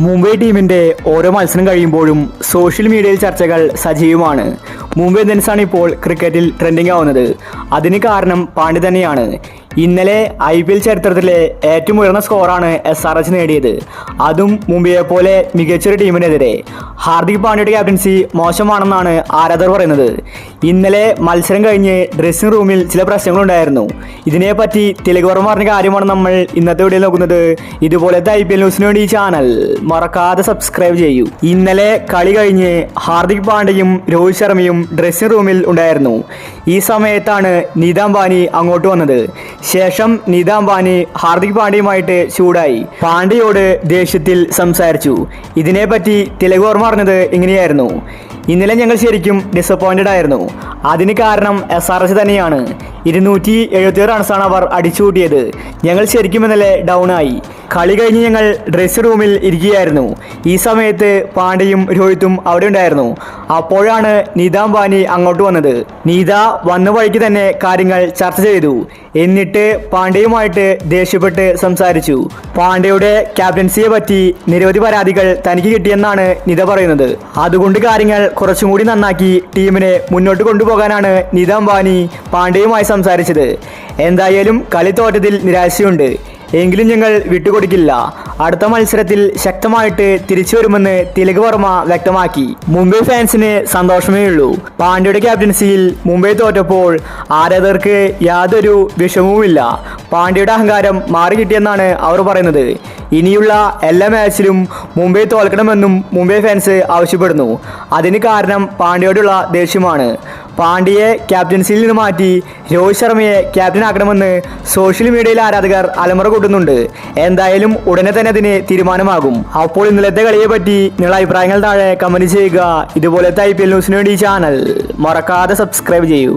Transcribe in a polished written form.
മുംബൈ ടീമിന്റെ ഓരോ മത്സരം കഴിയുമ്പോഴും സോഷ്യൽ മീഡിയയിൽ ചർച്ചകൾ സജീവമാണ്. മുംബൈ ഇന്ത്യൻസാണ് ഇപ്പോൾ ക്രിക്കറ്റിൽ ട്രെൻഡിംഗ് ആവുന്നത്. അതിന് കാരണം പാണ്ഡ്യ തന്നെയാണ്. ഇന്നലെ IPL ചരിത്രത്തിലെ ഏറ്റവും ഉയർന്ന സ്കോറാണ് SRH നേടിയത്, അതും മുംബൈയെ പോലെ മികച്ചൊരു ടീമിനെതിരെ. ഹാർദിക് പാണ്ഡ്യയുടെ ക്യാപ്റ്റൻസി മോശമാണെന്നാണ് ആരാധകർ പറയുന്നത്. ഇന്നലെ മത്സരം കഴിഞ്ഞ് ഡ്രസ്സിംഗ് റൂമിൽ ചില പ്രശ്നങ്ങളുണ്ടായിരുന്നു. ഇതിനെപ്പറ്റി തിലക് വർമ്മ പറഞ്ഞ കാര്യമാണ് നമ്മൾ ഇന്നത്തെ വീഡിയോയിൽ നോക്കുന്നത്. ഇതുപോലത്തെ IPL ന്യൂസിന് വേണ്ടി ഈ ചാനൽ മറക്കാതെ സബ്സ്ക്രൈബ് ചെയ്യൂ. ഇന്നലെ കളി കഴിഞ്ഞ് ഹാർദിക് പാണ്ഡ്യയും രോഹിത് ശർമ്മയും ഡ്രസ്സിംഗ് റൂമിൽ ഉണ്ടായിരുന്നു. ഈ സമയത്താണ് നീത അംബാനി അങ്ങോട്ട് വന്നത്. ശേഷം നീത അംബാനി ഹാർദിക് പാണ്ഡ്യയുമായിട്ട് ചൂടായി പാണ്ഡ്യയോട് ദേഷ്യത്തിൽ സംസാരിച്ചു. ഇതിനെപ്പറ്റി തിലക് വർമ്മ പറഞ്ഞത് ഇങ്ങനെയായിരുന്നു: ഇന്നലെ ഞങ്ങൾ ശരിക്കും ഡിസപ്പോയിന്റഡ് ആയിരുന്നു. അതിന് കാരണം SRH തന്നെയാണ്. 276 റൺസാണ് അവർ അടിച്ചുകൂട്ടിയത്. ഞങ്ങൾ ശരിക്കും ഇന്നലെ ഡൗൺ ആയി. കളി കഴിഞ്ഞ് ഞങ്ങൾ ഡ്രസ്സിംഗ് റൂമിൽ ഇരിക്കുകയായിരുന്നു. ഈ സമയത്ത് പാണ്ഡ്യയും രോഹിത്തും അവിടെ ഉണ്ടായിരുന്നു. അപ്പോഴാണ് നീത അംബാനി അങ്ങോട്ട് വന്നത്. നീത വന്ന വഴിക്ക് തന്നെ കാര്യങ്ങൾ ചർച്ച ചെയ്തു. എന്നിട്ട് പാണ്ഡ്യയുമായിട്ട് ദേഷ്യപ്പെട്ട് സംസാരിച്ചു. പാണ്ഡ്യയുടെ ക്യാപ്റ്റൻസിയെ പറ്റി നിരവധി പരാതികൾ തനിക്ക് കിട്ടിയെന്നാണ് നീത പറയുന്നത്. അതുകൊണ്ട് കാര്യങ്ങൾ കുറച്ചും കൂടി നന്നാക്കി ടീമിനെ മുന്നോട്ട് കൊണ്ടുപോകാനാണ് നീത അംബാനി പാണ്ഡ്യയുമായി സംസാരിച്ചത്. എന്തായാലും കളി തോറ്റതിൽ നിരാശയുണ്ട്, എങ്കിലും ഞങ്ങൾ വിട്ടുകൊടുക്കില്ല. അടുത്ത മത്സരത്തിൽ ശക്തമായിട്ട് തിരിച്ചു വരുമെന്ന് തിലക് വർമ്മ വ്യക്തമാക്കി. മുംബൈ ഫാൻസിന് സന്തോഷമേ ഉള്ളൂ. പാണ്ഡ്യയുടെ ക്യാപ്റ്റൻസിയിൽ മുംബൈ തോറ്റപ്പോൾ ആരാധകർക്ക് യാതൊരു വിഷമവുമില്ല. പാണ്ഡ്യയുടെ അഹങ്കാരം മാറി കിട്ടിയെന്നാണ് അവർ പറയുന്നത്. ഇനിയുള്ള എല്ലാ മാച്ചിലും മുംബൈ തോൽക്കണമെന്നും മുംബൈ ഫാൻസ് ആവശ്യപ്പെടുന്നു. അതിന് കാരണം പാണ്ഡ്യയോടുള്ള ദേഷ്യമാണ്. പാണ്ഡ്യയെ ക്യാപ്റ്റൻസിയിൽ നിന്ന് മാറ്റി രോഹിത് ശർമ്മയെ ക്യാപ്റ്റൻ ആക്കണമെന്ന് സോഷ്യൽ മീഡിയയിൽ ആരാധകർ അലമുറ കൂട്ടുന്നുണ്ട്. എന്തായാലും ഉടനെ തന്നെ അതിന് തീരുമാനമാകും. അപ്പോൾ ഇന്നലത്തെ കളിയെ പറ്റി നിങ്ങളുടെ അഭിപ്രായങ്ങൾ താഴെ കമന്റ് ചെയ്യുക. ഇതുപോലത്തെ IPL ന്യൂസിന് വേണ്ടി ഈ ചാനൽ മറക്കാതെ സബ്സ്ക്രൈബ് ചെയ്യൂ.